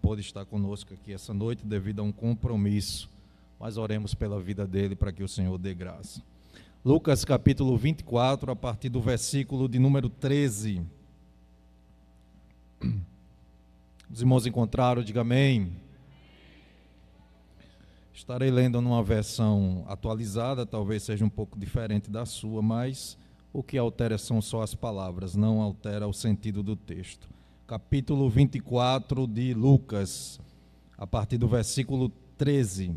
pôde estar conosco aqui essa noite devido a um compromisso, mas oremos pela vida dele para que o Senhor dê graça. Lucas capítulo 24, a partir do versículo de número 13. Os irmãos encontraram, diga amém. Estarei lendo numa versão atualizada, talvez seja um pouco diferente da sua, mas o que altera são só as palavras, não altera o sentido do texto. Capítulo 24 de Lucas, a partir do versículo 13.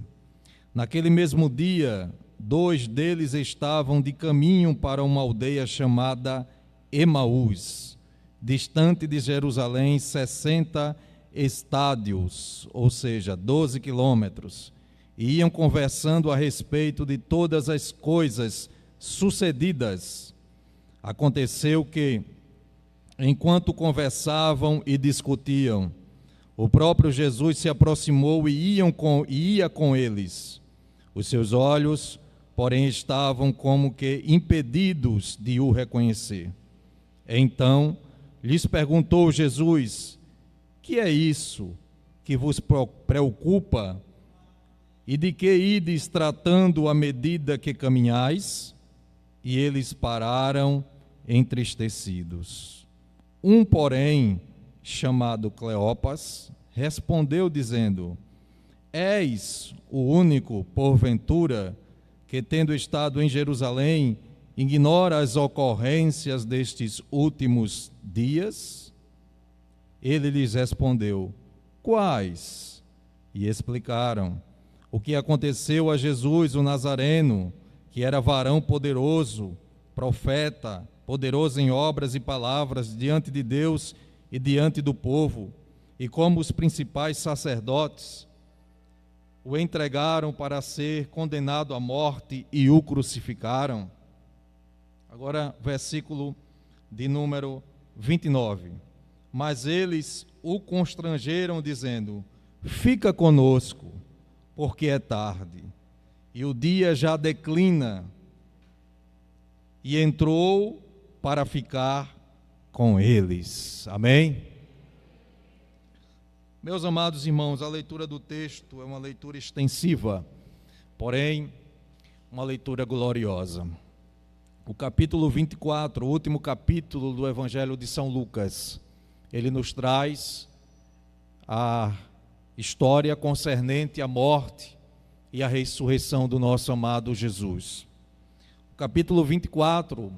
Naquele mesmo dia, 2 deles estavam de caminho para uma aldeia chamada Emaús, distante de Jerusalém 60 estádios, ou seja, 12 quilômetros, e iam conversando a respeito de todas as coisas sucedidas. Aconteceu que, enquanto conversavam e discutiam, o próprio Jesus se aproximou e ia com eles. Os seus olhos, porém, estavam como que impedidos de o reconhecer. Então, lhes perguntou Jesus: que é isso que vos preocupa? E de que ides tratando à medida que caminhais? E eles pararam entristecidos. Um, porém, chamado Cleopas, respondeu dizendo: és o único, porventura, que, tendo estado em Jerusalém, ignora as ocorrências destes últimos dias? Ele lhes respondeu: quais? E explicaram o que aconteceu a Jesus, o Nazareno, que era varão poderoso, profeta, poderoso em obras e palavras diante de Deus e diante do povo, e como os principais sacerdotes o entregaram para ser condenado à morte e o crucificaram. Agora, versículo de número 29. Mas eles o constrangeram, dizendo: fica conosco, porque é tarde, e o dia já declina. E entrou para ficar com eles. Amém? Meus amados irmãos, a leitura do texto é uma leitura extensiva, porém, uma leitura gloriosa. O capítulo 24, o último capítulo do Evangelho de São Lucas, ele nos traz a história concernente à morte e à ressurreição do nosso amado Jesus. O capítulo 24,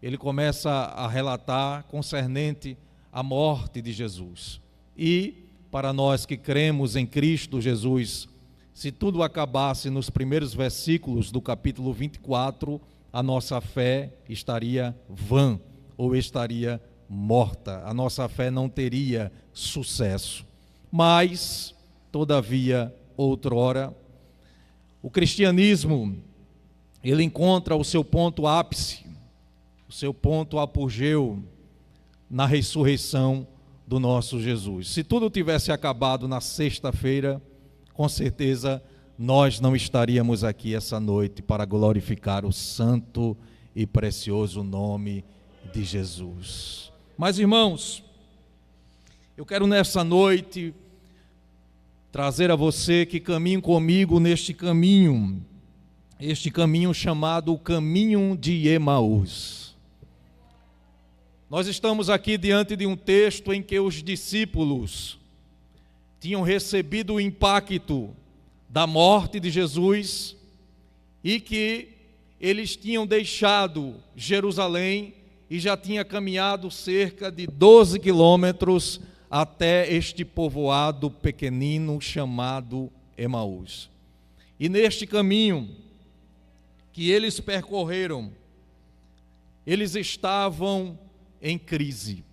ele começa a relatar concernente à morte de Jesus. E, para nós que cremos em Cristo Jesus, se tudo acabasse nos primeiros versículos do capítulo 24, a nossa fé estaria vã ou estaria morta. A nossa fé não teria sucesso. Mas, todavia, outrora, o cristianismo, ele encontra o seu ponto ápice, o seu ponto apogeu na ressurreição do nosso Jesus. Se tudo tivesse acabado na sexta-feira, com certeza nós não estaríamos aqui essa noite para glorificar o santo e precioso nome de Jesus. Mas, irmãos, eu quero nessa noite trazer a você que caminhe comigo neste caminho, este caminho chamado o caminho de Emaús. Nós estamos aqui diante de um texto em que os discípulos tinham recebido o impacto da morte de Jesus e que eles tinham deixado Jerusalém e já tinha caminhado cerca de 12 quilômetros até este povoado pequenino chamado Emaús. E neste caminho que eles percorreram, eles estavam em crise.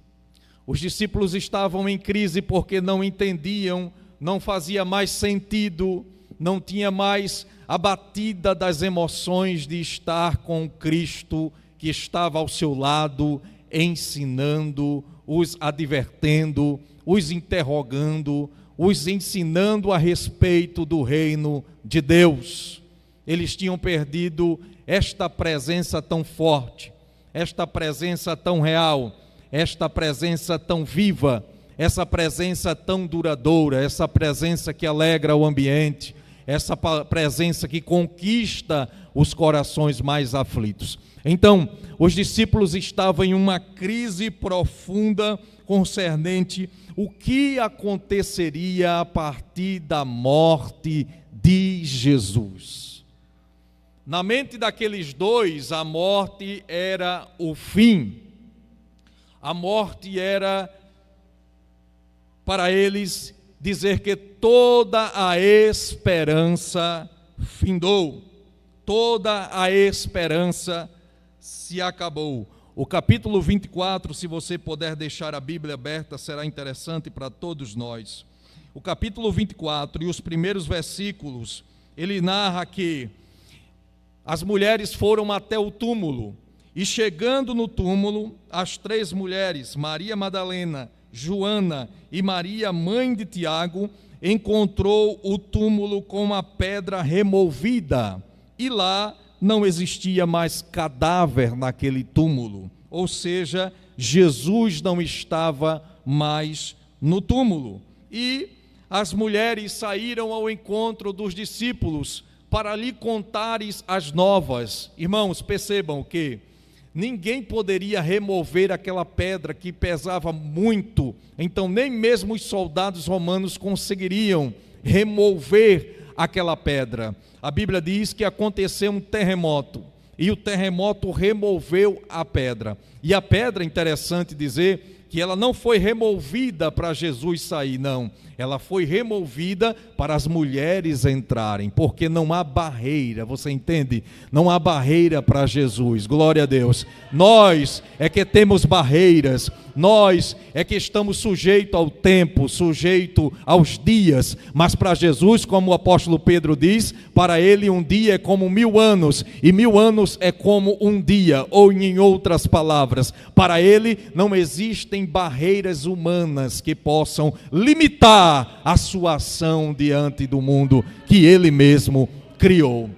Os discípulos estavam em crise porque não entendiam, não fazia mais sentido, não tinha mais a batida das emoções de estar com Cristo que estava ao seu lado, ensinando, os advertendo, os interrogando, os ensinando a respeito do reino de Deus. Eles tinham perdido esta presença tão forte, esta presença tão real, esta presença tão viva, essa presença tão duradoura, essa presença que alegra o ambiente, essa presença que conquista os corações mais aflitos. Então, os discípulos estavam em uma crise profunda concernente o que aconteceria a partir da morte de Jesus. Na mente daqueles dois, a morte era o fim. A morte era, para eles, dizer que toda a esperança findou, toda a esperança se acabou. O capítulo 24, se você puder deixar a Bíblia aberta, será interessante para todos nós. O capítulo 24 e os primeiros versículos, ele narra que as mulheres foram até o túmulo, e chegando no túmulo, as três mulheres, Maria Madalena, Joana e Maria, mãe de Tiago, encontrou o túmulo com a pedra removida, e lá não existia mais cadáver naquele túmulo, ou seja, Jesus não estava mais no túmulo. E as mulheres saíram ao encontro dos discípulos para lhe contarem as novas. Irmãos, percebam que ninguém poderia remover aquela pedra que pesava muito, então nem mesmo os soldados romanos conseguiriam remover aquela pedra. A Bíblia diz que aconteceu um terremoto, e o terremoto removeu a pedra. E a pedra, interessante dizer, que ela não foi removida para Jesus sair, não. Ela foi removida para as mulheres entrarem, porque não há barreira, você entende? Não há barreira para Jesus, glória a Deus. Nós é que temos barreiras, nós é que estamos sujeitos ao tempo, sujeitos aos dias, mas para Jesus, como o apóstolo Pedro diz, para ele um dia é como 1000 anos, e 1000 anos é como um dia, ou em outras palavras, para ele não existem barreiras humanas que possam limitar a sua ação diante do mundo que ele mesmo criou.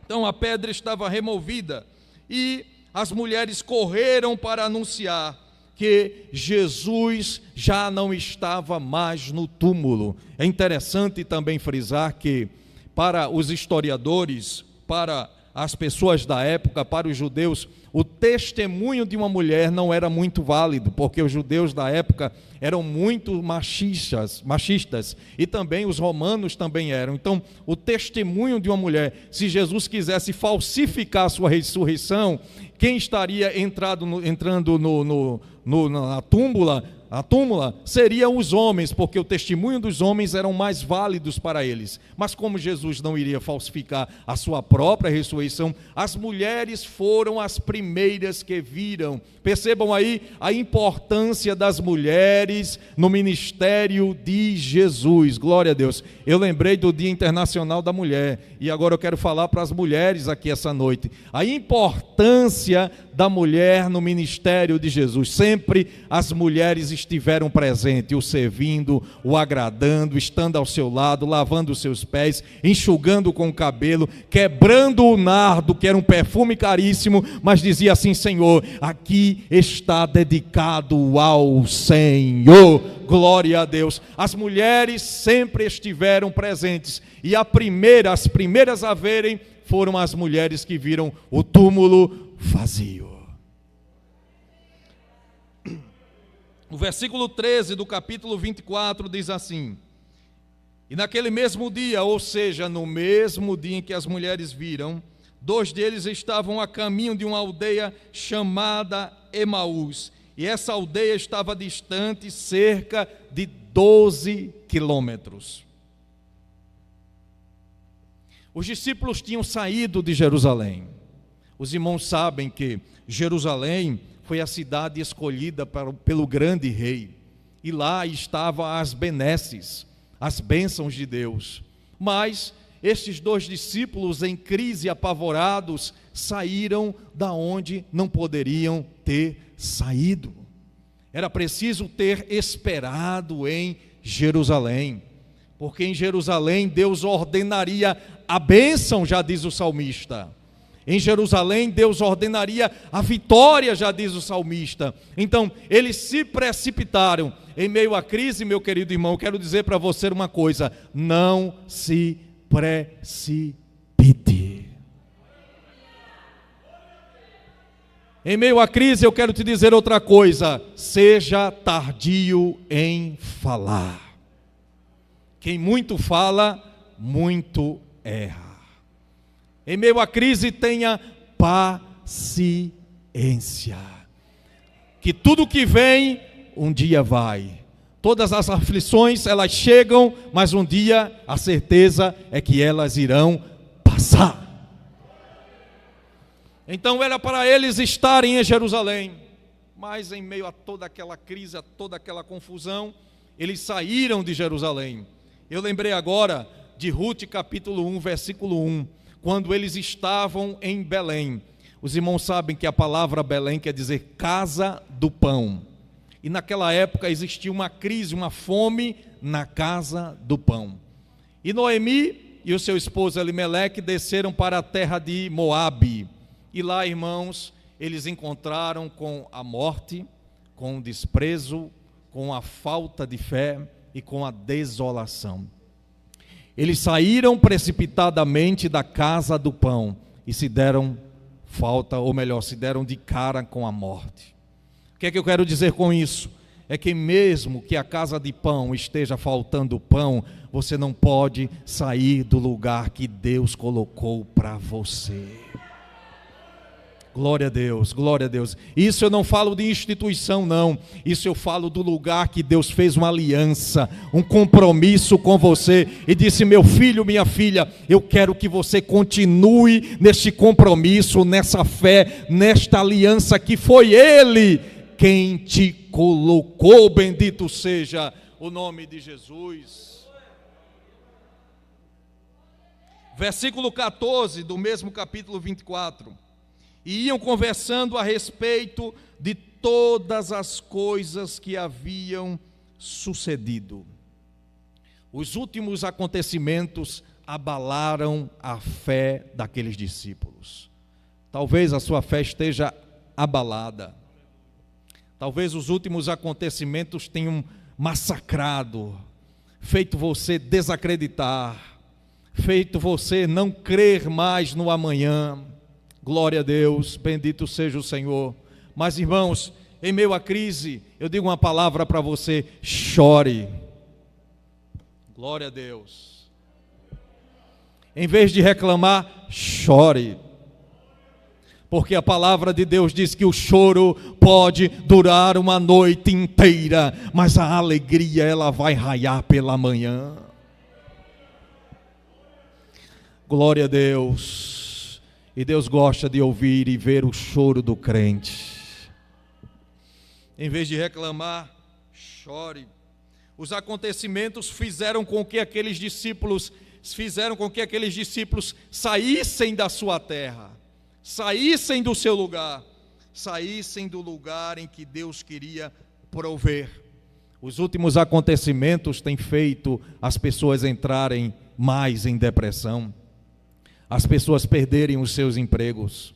Então a pedra estava removida e as mulheres correram para anunciar que Jesus já não estava mais no túmulo. É interessante também frisar que, para os historiadores, para as pessoas da época, para os judeus, o testemunho de uma mulher não era muito válido, porque os judeus da época eram muito machistas, e também os romanos também eram. Então, o testemunho de uma mulher, se Jesus quisesse falsificar a sua ressurreição, quem estaria entrando na túmula? A túmula seriam os homens, porque o testemunho dos homens eram mais válidos para eles. Mas como Jesus não iria falsificar a sua própria ressurreição, as mulheres foram as primeiras que viram. Percebam aí a importância das mulheres no ministério de Jesus. Glória a Deus. Eu lembrei do Dia Internacional da Mulher, e agora eu quero falar para as mulheres aqui essa noite. A importância da mulher no ministério de Jesus. Sempre as mulheres estiveram presentes, o servindo, o agradando, estando ao seu lado, lavando os seus pés, enxugando com o cabelo, quebrando o nardo, que era um perfume caríssimo, mas dizia assim: Senhor, aqui está dedicado ao Senhor. Glória a Deus. As mulheres sempre estiveram presentes, e as primeiras a verem foram as mulheres que viram o túmulo vazio. O versículo 13 do capítulo 24 diz assim: e naquele mesmo dia, ou seja, no mesmo dia em que as mulheres viram, 2 deles estavam a caminho de uma aldeia chamada Emaús, e essa aldeia estava distante cerca de 12 quilômetros. Os discípulos tinham saído de Jerusalém. Os irmãos sabem que Jerusalém foi a cidade escolhida pelo grande rei, e lá estavam as benesses, as bênçãos de Deus. Mas estes 2 discípulos, em crise, apavorados, saíram da onde não poderiam ter saído. Era preciso ter esperado em Jerusalém, porque em Jerusalém Deus ordenaria a bênção, já diz o salmista. Em Jerusalém, Deus ordenaria a vitória, já diz o salmista. Então, eles se precipitaram. Em meio à crise, meu querido irmão, eu quero dizer para você uma coisa: não se precipite. Em meio à crise, eu quero te dizer outra coisa: seja tardio em falar. Quem muito fala, muito erra. Em meio à crise, tenha paciência. Que tudo que vem, um dia vai. Todas as aflições, elas chegam, mas um dia a certeza é que elas irão passar. Então era para eles estarem em Jerusalém, mas em meio a toda aquela crise, a toda aquela confusão, eles saíram de Jerusalém. Eu lembrei agora de Rute capítulo 1, versículo 1, quando eles estavam em Belém. Os irmãos sabem que a palavra Belém quer dizer casa do pão. E naquela época existia uma crise, uma fome na casa do pão. E Noemi e o seu esposo Elimeleque desceram para a terra de Moabe. E lá, irmãos, eles encontraram com a morte, com o desprezo, com a falta de fé e com a desolação. Eles saíram precipitadamente da casa do pão e se deram se deram de cara com a morte. O que é que eu quero dizer com isso? É que mesmo que a casa de pão esteja faltando pão, você não pode sair do lugar que Deus colocou para você. Glória a Deus, glória a Deus. Isso eu não falo de instituição, não. Isso eu falo do lugar que Deus fez uma aliança, um compromisso com você e disse: meu filho, minha filha, eu quero que você continue neste compromisso, nessa fé, nesta aliança que foi Ele quem te colocou. Bendito seja o nome de Jesus. Versículo 14 do mesmo capítulo 24. E iam conversando a respeito de todas as coisas que haviam sucedido. Os últimos acontecimentos abalaram a fé daqueles discípulos. Talvez a sua fé esteja abalada. Talvez os últimos acontecimentos tenham massacrado, feito você desacreditar, feito você não crer mais no amanhã. Glória a Deus, bendito seja o Senhor. Mas, irmãos, em meio à crise, eu digo uma palavra para você: chore. Glória a Deus. Em vez de reclamar, chore. Porque a palavra de Deus diz que o choro pode durar uma noite inteira, mas a alegria, ela vai raiar pela manhã. Glória a Deus. E Deus gosta de ouvir e ver o choro do crente. Em vez de reclamar, chore. Os acontecimentos fizeram com que aqueles discípulos saíssem da sua terra, saíssem do seu lugar, saíssem do lugar em que Deus queria prover. Os últimos acontecimentos têm feito as pessoas entrarem mais em depressão, as pessoas perderem os seus empregos,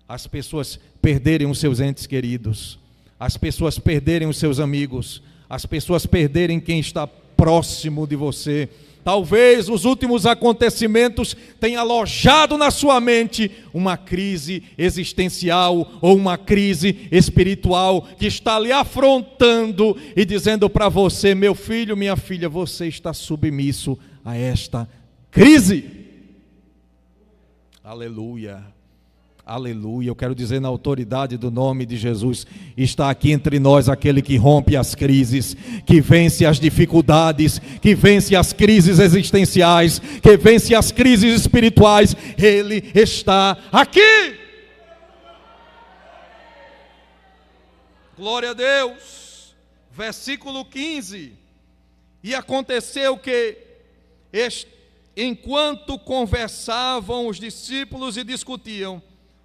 as pessoas perderem os seus entes queridos, as pessoas perderem os seus amigos, as pessoas perderem quem está próximo de você. Talvez os últimos acontecimentos tenham alojado na sua mente uma crise existencial ou uma crise espiritual que está lhe afrontando e dizendo para você: meu filho, minha filha, você está submisso a esta crise. Aleluia, aleluia. Eu quero dizer na autoridade do nome de Jesus: está aqui entre nós aquele que rompe as crises, que vence as dificuldades, que vence as crises existenciais, que vence as crises espirituais. Ele está aqui. Glória a Deus. Versículo 15. E aconteceu que enquanto conversavam os discípulos e discutiam,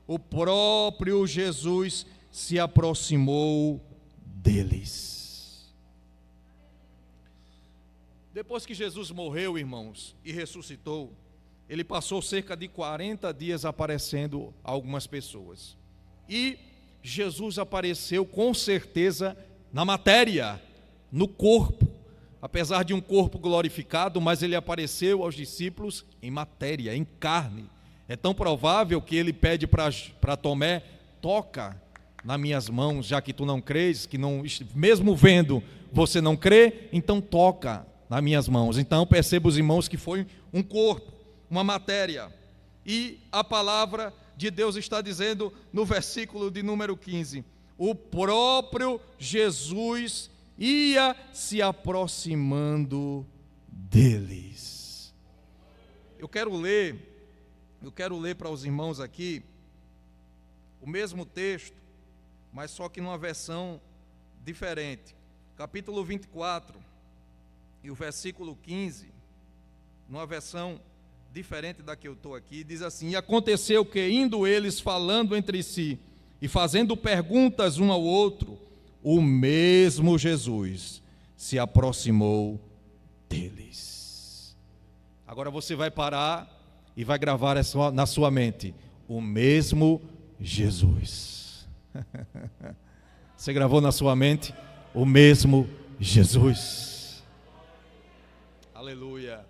o próprio Jesus se aproximou deles. Depois que Jesus morreu, irmãos, e ressuscitou, ele passou cerca de 40 dias aparecendo a algumas pessoas. E Jesus apareceu com certeza na matéria, no corpo. Apesar de um corpo glorificado, mas ele apareceu aos discípulos em matéria, em carne. É tão provável que ele pede para Tomé: toca nas minhas mãos, já que tu não crês, que não, mesmo vendo você não crê, então toca nas minhas mãos. Então perceba, os irmãos, que foi um corpo, uma matéria. E a palavra de Deus está dizendo no versículo de número 15: o próprio Jesus ia se aproximando deles. Eu quero ler para os irmãos aqui o mesmo texto, mas só que numa versão diferente. Capítulo 24 e o versículo 15, numa versão diferente da que eu estou aqui, diz assim: e aconteceu que, indo eles falando entre si e fazendo perguntas um ao outro, o mesmo Jesus se aproximou deles. Agora você vai parar e vai gravar na sua mente: o mesmo Jesus. Você gravou na sua mente? O mesmo Jesus. Aleluia,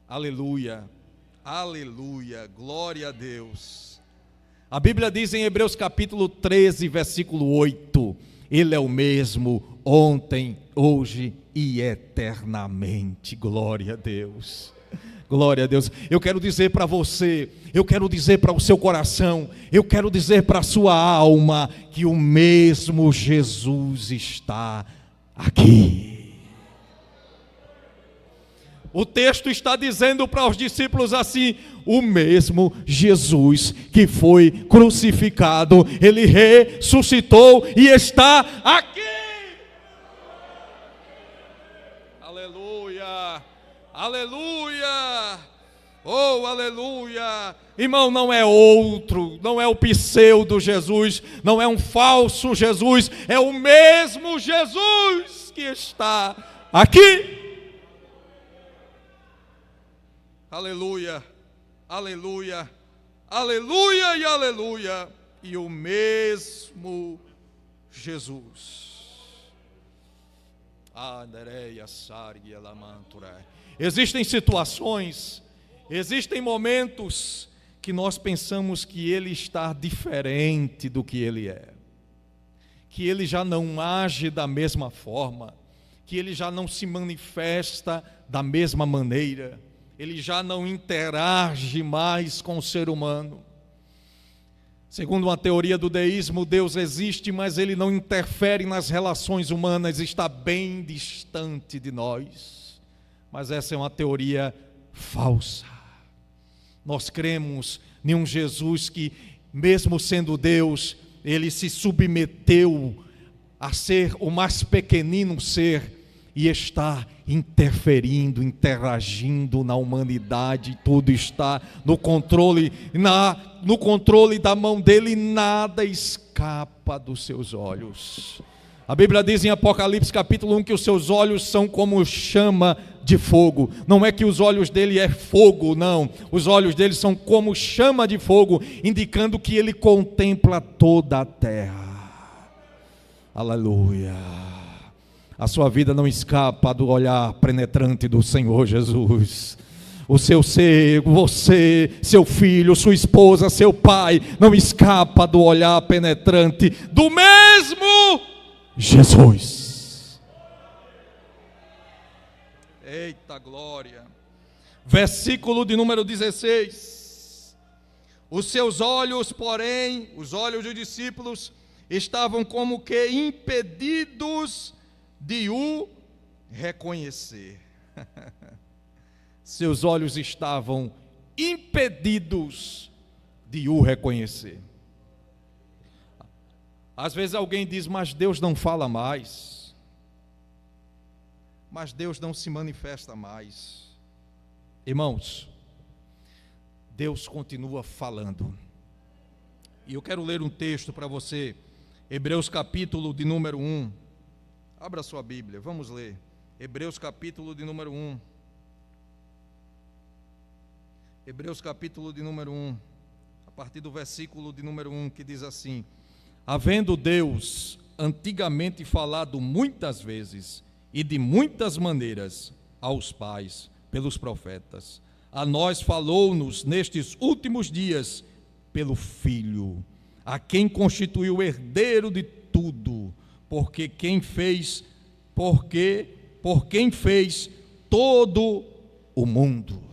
aleluia, aleluia, glória a Deus. A Bíblia diz em Hebreus capítulo 13, versículo 8: Ele é o mesmo ontem, hoje e eternamente. Glória a Deus. Glória a Deus. Eu quero dizer para você, eu quero dizer para o seu coração, eu quero dizer para a sua alma, que o mesmo Jesus está aqui. O texto está dizendo para os discípulos assim: o mesmo Jesus que foi crucificado, ele ressuscitou e está aqui. Aleluia, aleluia, oh aleluia. Irmão, não é outro, não é o pseudo Jesus, não é um falso Jesus, é o mesmo Jesus que está aqui. Aleluia, aleluia, aleluia e aleluia. E o mesmo Jesus. Existem situações, existem momentos que nós pensamos que Ele está diferente do que Ele é, que Ele já não age da mesma forma, que Ele já não se manifesta da mesma maneira, Ele já não interage mais com o ser humano. Segundo uma teoria do deísmo, Deus existe, mas Ele não interfere nas relações humanas, está bem distante de nós. Mas essa é uma teoria falsa. Nós cremos em um Jesus que, mesmo sendo Deus, Ele se submeteu a ser o mais pequenino ser e está interferindo, interagindo na humanidade. Tudo está no controle da mão dele, nada escapa dos seus olhos. A Bíblia diz em Apocalipse capítulo 1 que os seus olhos são como chama de fogo. Não é que os olhos dele é fogo, não. Os olhos dele são como chama de fogo, indicando que ele contempla toda a terra. Aleluia. A sua vida não escapa do olhar penetrante do Senhor Jesus. O seu ser, você, seu filho, sua esposa, seu pai, não escapa do olhar penetrante do mesmo Jesus. Eita glória. Versículo de número 16. Os seus olhos, porém, os olhos dos discípulos, estavam como que impedidos de o reconhecer. Seus olhos estavam impedidos de o reconhecer. Às vezes alguém diz: mas Deus não fala mais, mas Deus não se manifesta mais. Irmãos, Deus continua falando. E eu quero ler um texto para você, Hebreus capítulo de número 1. Abra sua Bíblia, vamos ler. Hebreus capítulo de número 1. Hebreus capítulo de número 1, a partir do versículo de número 1, que diz assim: havendo Deus antigamente falado muitas vezes e de muitas maneiras aos pais pelos profetas, a nós falou-nos nestes últimos dias pelo Filho, a quem constituiu herdeiro de tudo, por quem fez todo o mundo.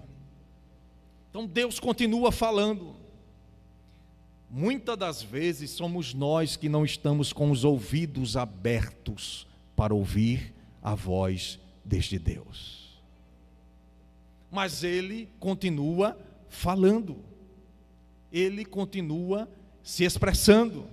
Então Deus continua falando. Muitas das vezes somos nós que não estamos com os ouvidos abertos para ouvir a voz deste Deus. Mas Ele continua falando, Ele continua se expressando.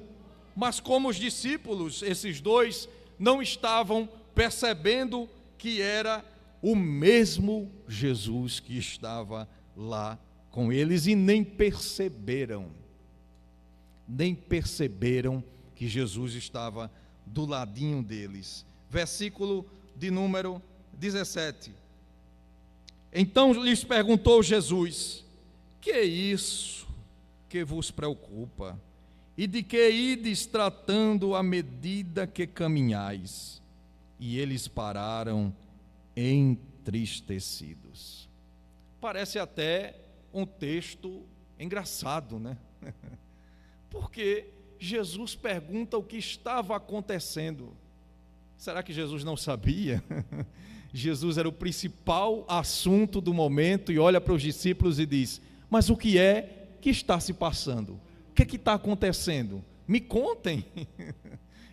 Mas como os discípulos, esses dois, não estavam percebendo que era o mesmo Jesus que estava lá com eles e nem perceberam que Jesus estava do ladinho deles. Versículo de número 17. Então lhes perguntou Jesus: que é isso que vos preocupa? E de que ides tratando à medida que caminhais? E eles pararam entristecidos. Parece até um texto engraçado, né? Porque Jesus pergunta o que estava acontecendo. Será que Jesus não sabia? Jesus era o principal assunto do momento e olha para os discípulos e diz: mas o que é que está se passando? O que é que está acontecendo? Me contem.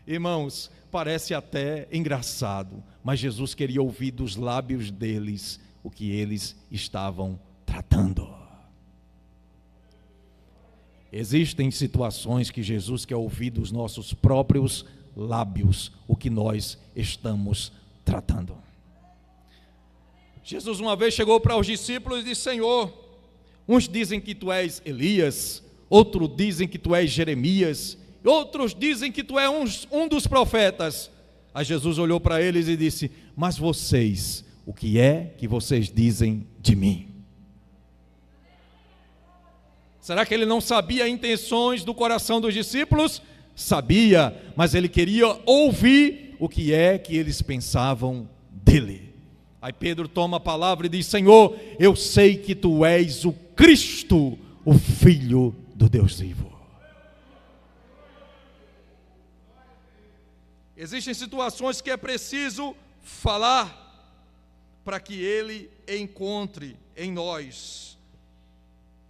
Irmãos, parece até engraçado, mas Jesus queria ouvir dos lábios deles o que eles estavam tratando. Existem situações que Jesus quer ouvir dos nossos próprios lábios o que nós estamos tratando. Jesus uma vez chegou para os discípulos e disse: Senhor, uns dizem que tu és Elias, outros dizem que tu és Jeremias, outros dizem que tu és um dos profetas. Aí Jesus olhou para eles e disse: mas vocês, o que é que vocês dizem de mim? Será que ele não sabia as intenções do coração dos discípulos? Sabia, mas ele queria ouvir o que é que eles pensavam dele. Aí Pedro toma a palavra e diz: Senhor, eu sei que tu és o Cristo, o Filho do Deus vivo. Existem situações que é preciso falar para que ele encontre em nós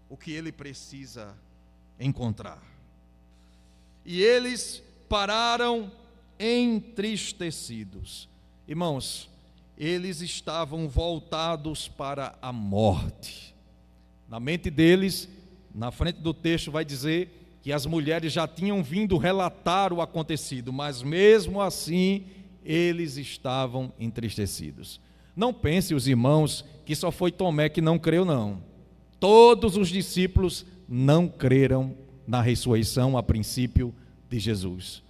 o que ele precisa encontrar. E eles pararam entristecidos. Irmãos, eles estavam voltados para a morte. Na mente deles, na frente do texto vai dizer que as mulheres já tinham vindo relatar o acontecido, mas mesmo assim eles estavam entristecidos. Não pense, os irmãos, que só foi Tomé que não creu, não. Todos os discípulos não creram na ressurreição a princípio de Jesus.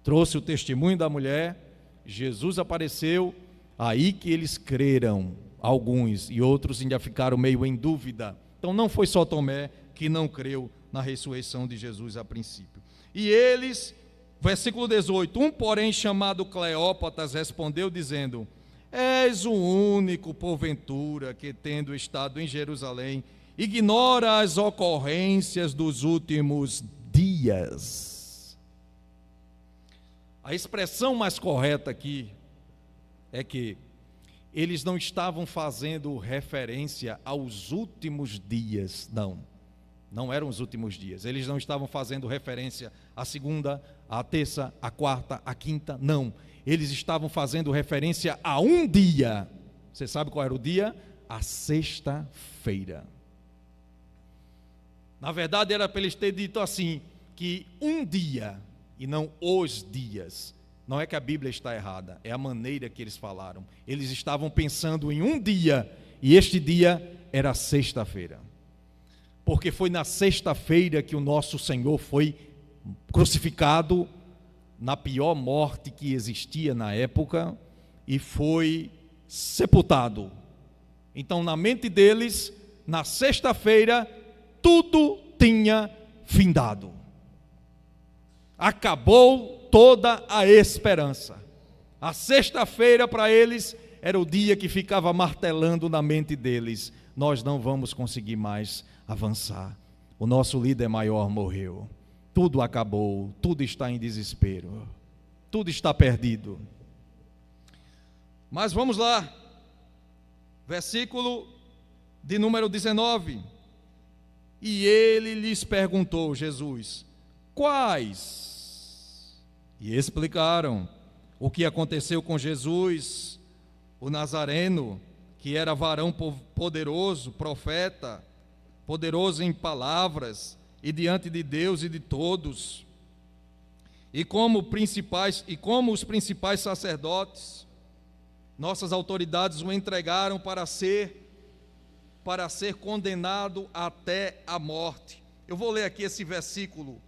Trouxe o testemunho da mulher, Jesus apareceu, aí que eles creram, alguns, e outros ainda ficaram meio em dúvida. Então não foi só Tomé que não creu na ressurreição de Jesus a princípio. E eles, versículo 18, um porém chamado Cleópatas respondeu dizendo: és o único porventura que, tendo estado em Jerusalém, ignora as ocorrências dos últimos dias. A expressão mais correta aqui é que eles não estavam fazendo referência aos últimos dias, não eram os últimos dias. Eles não estavam fazendo referência à segunda, à terça, à quarta, à quinta, não. Eles estavam fazendo referência a um dia. Você sabe qual era o dia? A sexta-feira. Na verdade, era para eles terem dito assim, que um dia, e não os dias. Não é que a Bíblia está errada, é a maneira que eles falaram. Eles estavam pensando em um dia, e este dia era sexta-feira. Porque foi na sexta-feira que o nosso Senhor foi crucificado, na pior morte que existia na época, e foi sepultado. Então, na mente deles, na sexta-feira, tudo tinha findado. Acabou toda a esperança. A sexta-feira para eles era o dia que ficava martelando na mente deles: nós não vamos conseguir mais avançar. O nosso líder maior morreu. Tudo acabou, tudo está em desespero. Tudo está perdido. Mas vamos lá. Versículo de número 19. E ele lhes perguntou, Jesus, quais? E explicaram o que aconteceu com Jesus, o Nazareno, que era varão poderoso, profeta, poderoso em palavras, e diante de Deus e de todos, e como os principais sacerdotes, nossas autoridades o entregaram para ser condenado até a morte. Eu vou ler aqui esse versículo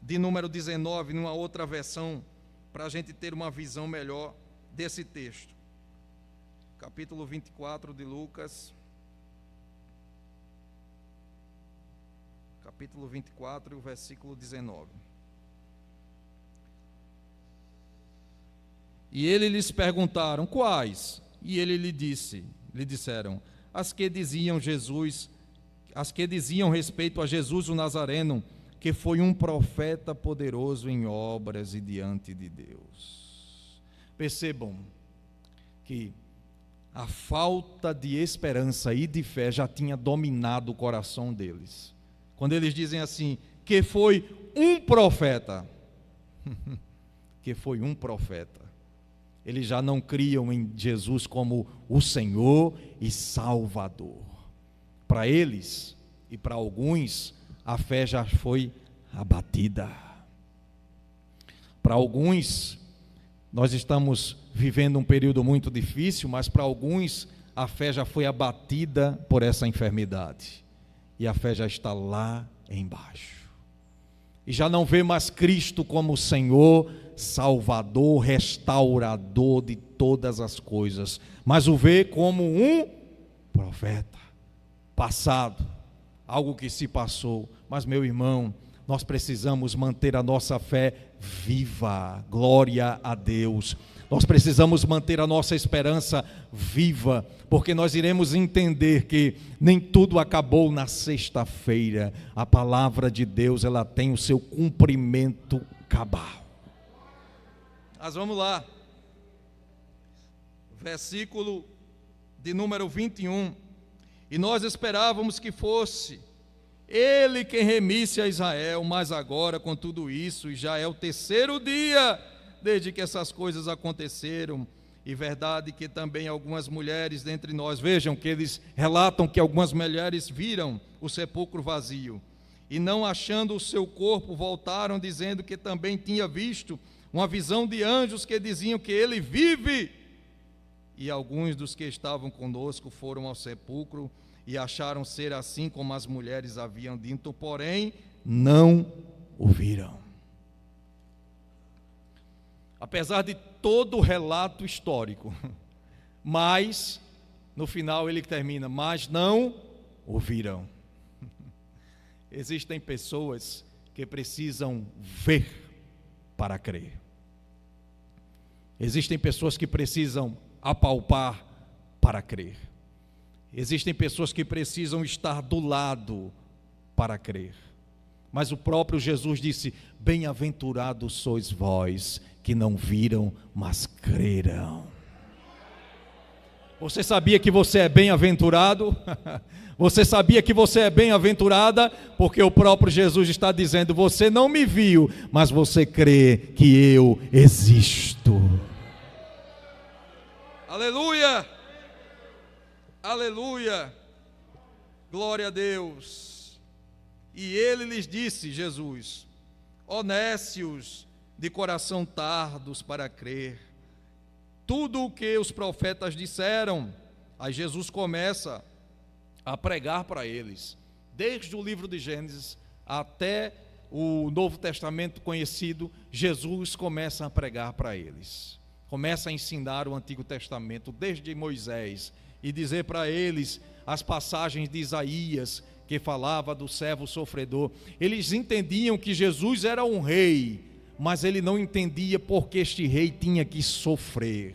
de número 19, numa outra versão, para a gente ter uma visão melhor desse texto. Capítulo 24 de Lucas. Capítulo 24 e o versículo 19. E ele lhes perguntaram, quais? E ele lhe disseram, as que diziam respeito a Jesus o Nazareno, que foi um profeta poderoso em obras e diante de Deus. Percebam que a falta de esperança e de fé já tinha dominado o coração deles. Quando eles dizem assim, que foi um profeta, que foi um profeta, eles já não criam em Jesus como o Senhor e Salvador. Para eles e para alguns, a fé já foi abatida. Para alguns, nós estamos vivendo um período muito difícil, mas para alguns, a fé já foi abatida por essa enfermidade. E a fé já está lá embaixo. E já não vê mais Cristo como Senhor, Salvador, restaurador de todas as coisas, mas o vê como um profeta passado, algo que se passou. Mas, meu irmão, nós precisamos manter a nossa fé viva, glória a Deus. Nós precisamos manter a nossa esperança viva, porque nós iremos entender que nem tudo acabou na sexta-feira. A palavra de Deus, ela tem o seu cumprimento cabal. Mas vamos lá. Versículo de número 21. E nós esperávamos que fosse Ele quem remisse a Israel, mas agora com tudo isso, já é o terceiro dia desde que essas coisas aconteceram, e verdade que também algumas mulheres dentre nós, vejam que eles relatam que algumas mulheres viram o sepulcro vazio, e não achando o seu corpo, voltaram dizendo que também tinha visto uma visão de anjos que diziam que ele vive. E alguns dos que estavam conosco foram ao sepulcro e acharam ser assim como as mulheres haviam dito, porém não o viram. Apesar de todo o relato histórico, mas no final ele termina, mas não o viram. Existem pessoas que precisam ver para crer. Existem pessoas que precisam apalpar para crer. Existem pessoas que precisam estar do lado para crer. Mas o próprio Jesus disse, bem-aventurados sois vós que não viram, mas creram. Você sabia que você é bem-aventurado? Você sabia que você é bem-aventurada? Porque o próprio Jesus está dizendo, você não me viu, mas você crê que eu existo. Aleluia! Aleluia! Glória a Deus! E ele lhes disse, Jesus, ó nécios de coração tardos para crer, tudo o que os profetas disseram. Aí Jesus começa a pregar para eles, desde o livro de Gênesis até o Novo Testamento conhecido, Jesus começa a pregar para eles, começa a ensinar o Antigo Testamento, desde Moisés, e dizer para eles as passagens de Isaías, que falava do servo sofredor. Eles entendiam que Jesus era um rei, mas ele não entendia porque este rei tinha que sofrer,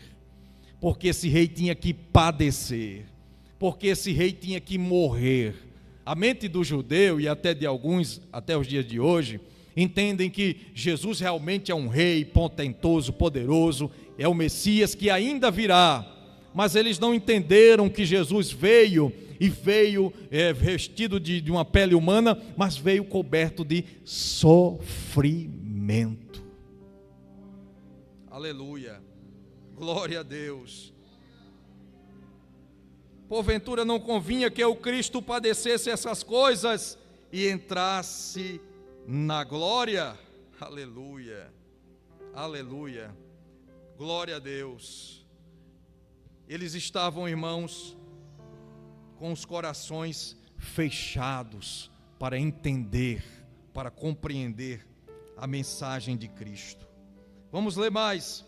porque esse rei tinha que padecer, porque esse rei tinha que morrer. A mente do judeu e até de alguns, até os dias de hoje, entendem que Jesus realmente é um rei potentoso, poderoso, é o Messias que ainda virá, mas eles não entenderam que Jesus veio vestido de uma pele humana, mas veio coberto de sofrimento. Aleluia, glória a Deus. Porventura não convinha que o Cristo padecesse essas coisas e entrasse na glória? Aleluia, aleluia, glória a Deus. Eles estavam, irmãos, com os corações fechados para entender, para compreender a mensagem de Cristo. Vamos ler mais,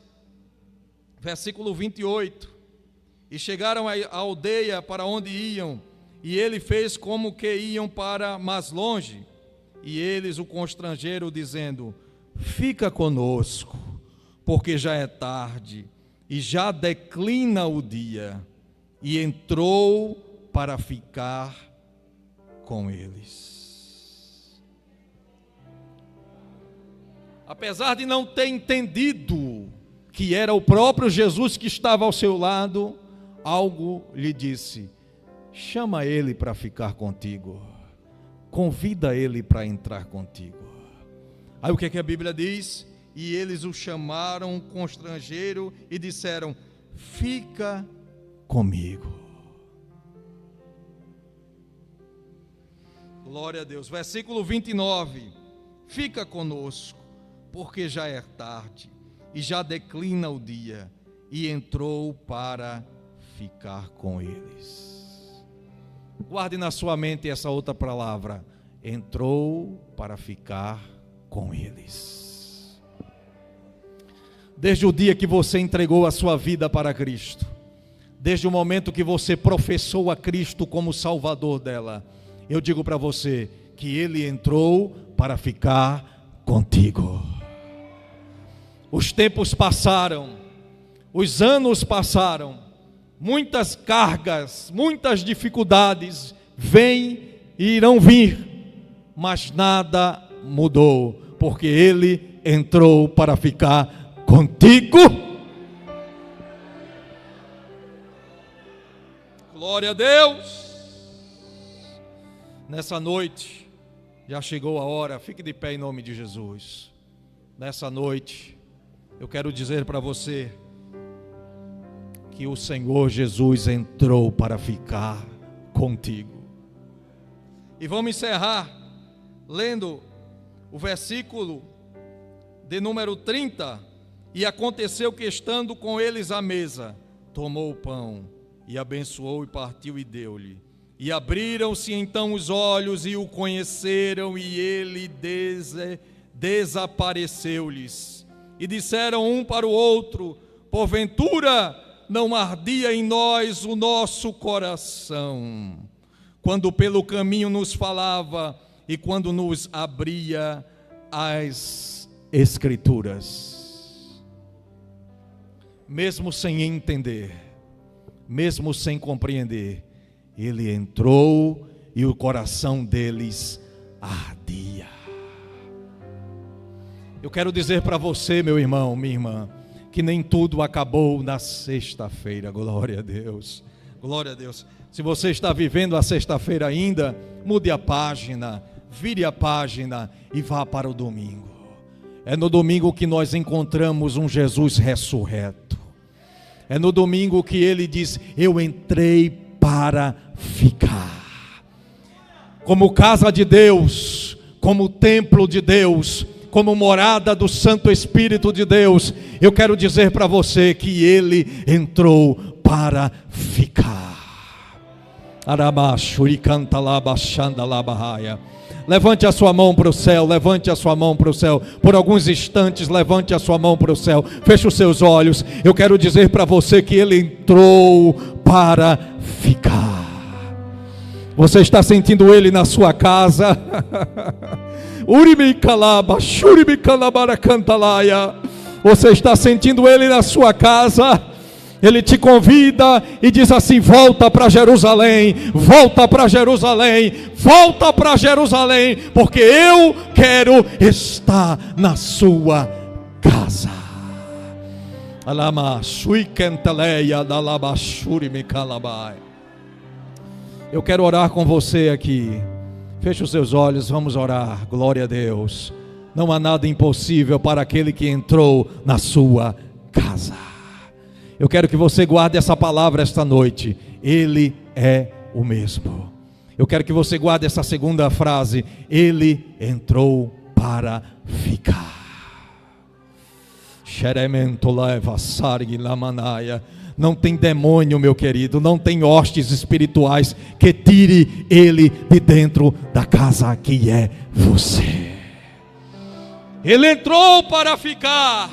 versículo 28. E chegaram à aldeia para onde iam, e ele fez como que iam para mais longe, e eles o constrangeram, dizendo: fica conosco, porque já é tarde, e já declina o dia. E entrou para ficar com eles. Apesar de não ter entendido que era o próprio Jesus que estava ao seu lado, algo lhe disse: chama ele para ficar contigo, convida ele para entrar contigo. Aí o que é que a Bíblia diz? E eles o chamaram, constrangeram e disseram: fica comigo. Glória a Deus. Versículo 29. Fica conosco, porque já é tarde, e já declina o dia. E entrou para ficar com eles. Guarde na sua mente essa outra palavra: entrou para ficar com eles. Desde o dia que você entregou a sua vida para Cristo, desde o momento que você professou a Cristo como Salvador dela, eu digo para você que Ele entrou para ficar contigo. Os tempos passaram, os anos passaram, muitas cargas, muitas dificuldades vêm e irão vir, mas nada mudou, porque Ele entrou para ficar contigo. Glória a Deus. Nessa noite, já chegou a hora, fique de pé em nome de Jesus. Nessa noite, eu quero dizer para você que o Senhor Jesus entrou para ficar contigo. E vamos encerrar lendo o versículo de número 30. E aconteceu que, estando com eles à mesa, tomou o pão e abençoou e partiu e deu-lhe. E abriram-se então os olhos e o conheceram, e ele desapareceu-lhes. E disseram um para o outro: porventura não ardia em nós o nosso coração, quando pelo caminho nos falava e quando nos abria as Escrituras? Mesmo sem entender, mesmo sem compreender, Ele entrou e o coração deles ardia. Eu quero dizer para você, meu irmão, minha irmã, que nem tudo acabou na sexta-feira. Glória a Deus, glória a Deus. Se você está vivendo a sexta-feira ainda, mude a página, vire a página e vá para o domingo. É no domingo que nós encontramos um Jesus ressurreto. É no domingo que Ele diz: eu entrei para ficar. Como casa de Deus, como templo de Deus, como morada do Santo Espírito de Deus, eu quero dizer para você que Ele entrou para ficar. Levante a sua mão para o céu, levante a sua mão para o céu. Por alguns instantes, levante a sua mão para o céu. Feche os seus olhos. Eu quero dizer para você que Ele entrou para ficar. Você está sentindo Ele na sua casa? Você está sentindo Ele na sua casa? Ele te convida e diz assim: volta para Jerusalém, volta para Jerusalém, volta para Jerusalém, porque eu quero estar na sua casa. Eu quero orar com você aqui. Feche os seus olhos, vamos orar. Glória a Deus. Não há nada impossível para aquele que entrou na sua casa. Eu quero que você guarde essa palavra esta noite. Ele é o mesmo. Eu quero que você guarde essa segunda frase: Ele entrou para ficar. Não tem demônio, meu querido, não tem hostes espirituais que tire Ele de dentro da casa que é você. Ele entrou para ficar.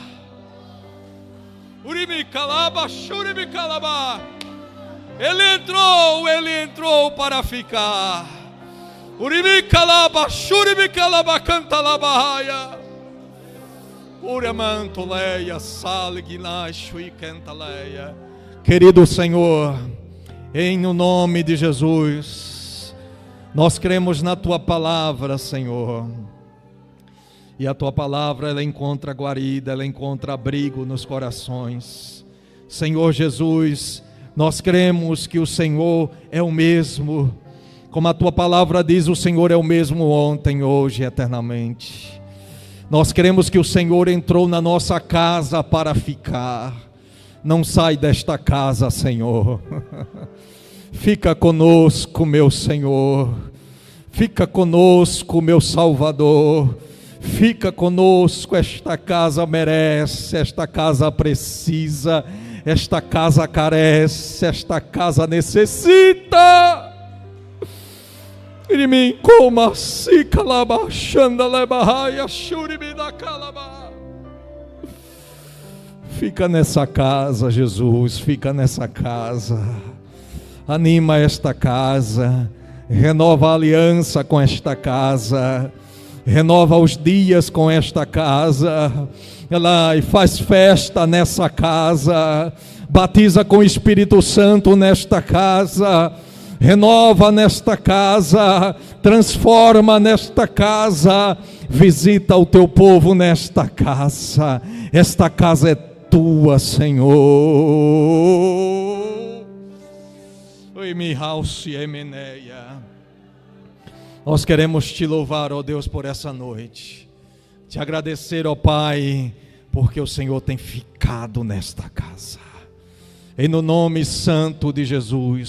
Ele entrou para ficar. Querido Senhor, em o nome de Jesus, nós cremos na Tua palavra, Senhor. E a Tua palavra, ela encontra guarida, ela encontra abrigo nos corações. Senhor Jesus, nós cremos que o Senhor é o mesmo. Como a Tua palavra diz, o Senhor é o mesmo ontem, hoje e eternamente. Nós cremos que o Senhor entrou na nossa casa para ficar. Não sai desta casa, Senhor. Fica conosco, meu Senhor. Fica conosco, meu Salvador. Fica conosco, esta casa merece, esta casa precisa, esta casa carece, esta casa necessita. Em mim como se calabachanda lebarraia churibida calaba. Fica nessa casa, Jesus, fica nessa casa. Anima esta casa, renova a aliança com esta casa. Renova os dias com esta casa, ela faz festa nessa casa, batiza com o Espírito Santo nesta casa, renova nesta casa, transforma nesta casa, visita o teu povo nesta casa. Esta casa é tua, Senhor. Oi, Mihalci Emeneia. Nós queremos te louvar, ó Deus, por essa noite. Te agradecer, ó Pai, porque o Senhor tem ficado nesta casa. Em no nome santo de Jesus.